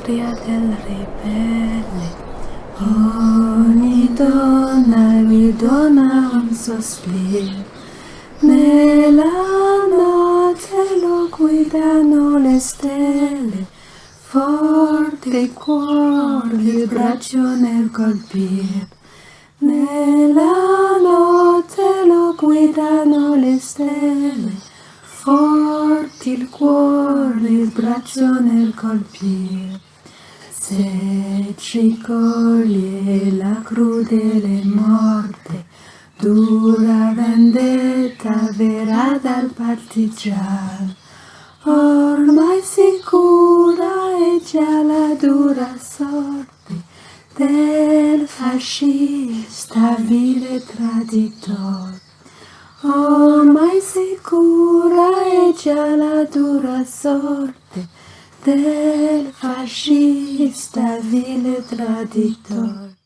patria del ribelle. Ogni donna gli dona un sospiro. Nella notte lo guidano le stelle. Forte il cuore, il braccio nel colpire. Nella notte lo guidano le stelle, forte il cuore, il braccio nel colpire. Se ci coglie la crudele morte, dura vendetta verrà dal partigiano. Ormai sicura è già la dura sorte del fascista vile traditore. Ormai sicura è già la dura sorte del fascista vile traditore.